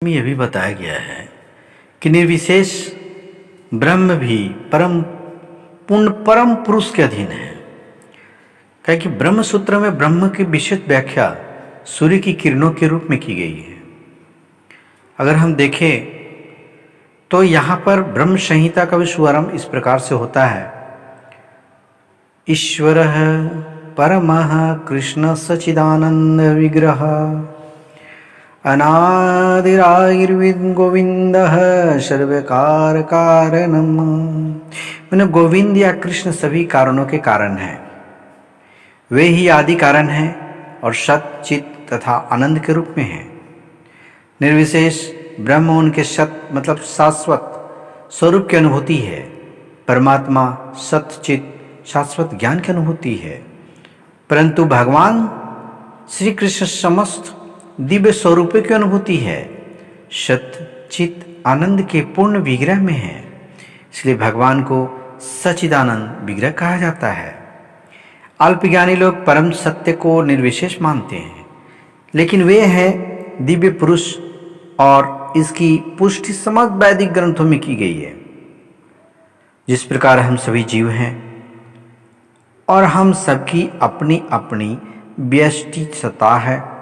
में यह भी बताया गया है कि निर्विशेष ब्रह्म भी परम पुरुष के अधीन है। क्या कि ब्रह्म सूत्र में ब्रह्म की विशेष व्याख्या सूर्य की किरणों के रूप में की गई है। अगर हम देखें तो यहाँ पर ब्रह्म संहिता का भी शुभारंभ इस प्रकार से होता है। ईश्वर परमः कृष्ण सच्चिदानंद विग्रह अनादिरायुर्विद गोविंद सर्वकार कारणम। मैंने गोविंद या कृष्ण सभी कारणों के कारण हैं, वे ही आदि कारण हैं और सत चित तथा आनंद के रूप में हैं। निर्विशेष ब्रह्म उनके सत मतलब शाश्वत स्वरूप की अनुभूति है। परमात्मा सत चित शाश्वत ज्ञान की अनुभूति है, परंतु भगवान श्री कृष्ण समस्त दिव्य स्वरूपों की अनुभूति है, सत चित आनंद के पूर्ण विग्रह में है। इसलिए भगवान को सच्चिदानंद विग्रह कहा जाता है। अल्पज्ञानी लोग परम सत्य को निर्विशेष मानते हैं, लेकिन वे हैं दिव्य पुरुष और इसकी पुष्टि समस्त वैदिक ग्रंथों में की गई है। जिस प्रकार हम सभी जीव हैं और हम सबकी अपनी अपनी व्यष्टि सत्ता है,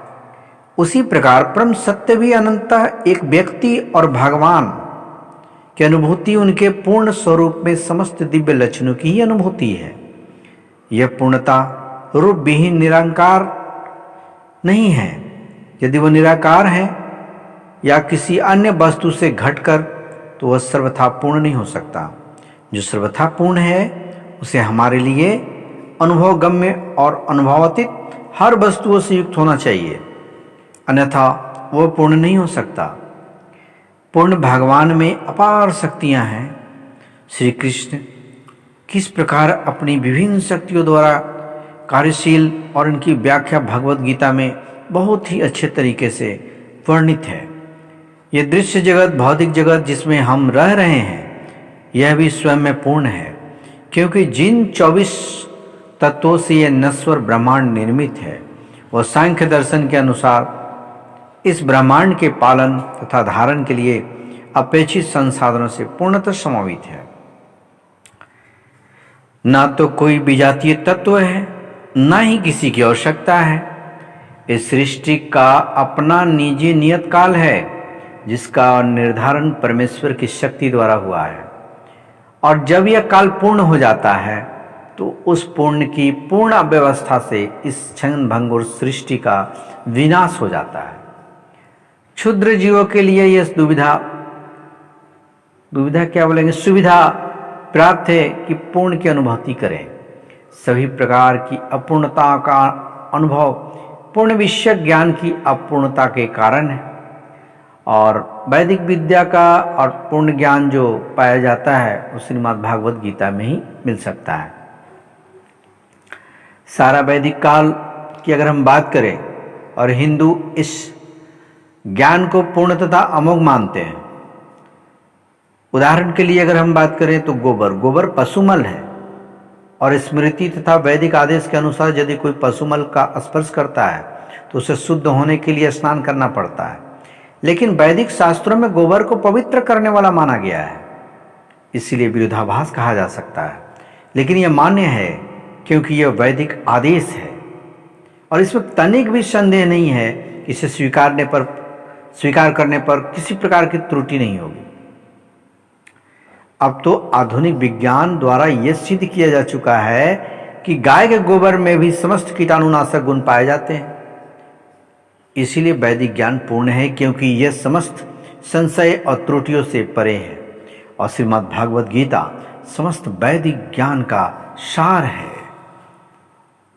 उसी प्रकार परम सत्य भी अनंतः एक व्यक्ति और भगवान की अनुभूति उनके पूर्ण स्वरूप में समस्त दिव्य लक्षणों की ही अनुभूति है। यह पूर्णता रूप विहीन निराकार नहीं है। यदि वह निराकार है या किसी अन्य वस्तु से घटकर, तो वह सर्वथा पूर्ण नहीं हो सकता। जो सर्वथा पूर्ण है उसे हमारे लिए अनुभवगम्य और अनुभवातीत हर वस्तुओं से युक्त होना चाहिए, अन्यथा वह पूर्ण नहीं हो सकता। पूर्ण भगवान में अपार शक्तियां हैं। श्री कृष्ण किस प्रकार अपनी विभिन्न शक्तियों द्वारा कार्यशील और इनकी व्याख्या भगवत गीता में बहुत ही अच्छे तरीके से वर्णित है। यह दृश्य जगत, भौतिक जगत जिसमें हम रह रहे हैं, यह भी स्वयं में पूर्ण है, क्योंकि जिन 24 तत्वों से यह नश्वर ब्रह्मांड निर्मित है, वह सांख्य दर्शन के अनुसार इस ब्रह्मांड के पालन तथा धारण के लिए अपेक्षित संसाधनों से पूर्णतः समावित है। ना तो कोई विजातीय तत्व है, ना ही किसी की आवश्यकता है। इस सृष्टि का अपना निजी नियत काल है, जिसका निर्धारण परमेश्वर की शक्ति द्वारा हुआ है, और जब यह काल पूर्ण हो जाता है तो उस पूर्ण की पूर्ण अव्यवस्था से इस क्षण भंगुर सृष्टि का विनाश हो जाता है। क्षुद्र जीवों के लिए यह दुविधा क्या बोलेंगे, सुविधा प्राप्त है कि पूर्ण की अनुभूति करें। सभी प्रकार की अपूर्णता का अनुभव पूर्ण विषय ज्ञान की अपूर्णता के कारण है, और वैदिक विद्या का और पूर्ण ज्ञान जो पाया जाता है वो श्रीमद् भागवत गीता में ही मिल सकता है। सारा वैदिक काल की अगर हम बात करें, और हिंदू इस ज्ञान को पूर्ण तथा अमोघ मानते हैं। उदाहरण के लिए अगर हम बात करें तो गोबर पशुमल है, और स्मृति तथा वैदिक आदेश के अनुसार यदि कोई पशुमल का स्पर्श करता है तो उसे शुद्ध होने के लिए स्नान करना पड़ता है। लेकिन वैदिक शास्त्रों में गोबर को पवित्र करने वाला माना गया है, इसीलिए विरोधाभास कहा जा सकता है। लेकिन यह मान्य है क्योंकि यह वैदिक आदेश है, और इसमें तनिक भी संदेह नहीं है कि इसे स्वीकार करने पर किसी प्रकार की त्रुटि नहीं होगी। अब तो आधुनिक विज्ञान द्वारा यह सिद्ध किया जा चुका है कि गाय के गोबर में भी समस्त कीटाणुनाशक गुण पाए जाते हैं। इसीलिए वैदिक ज्ञान पूर्ण है, क्योंकि यह समस्त संशय और त्रुटियों से परे है, और श्रीमद् भागवत गीता समस्त वैदिक ज्ञान का सार है।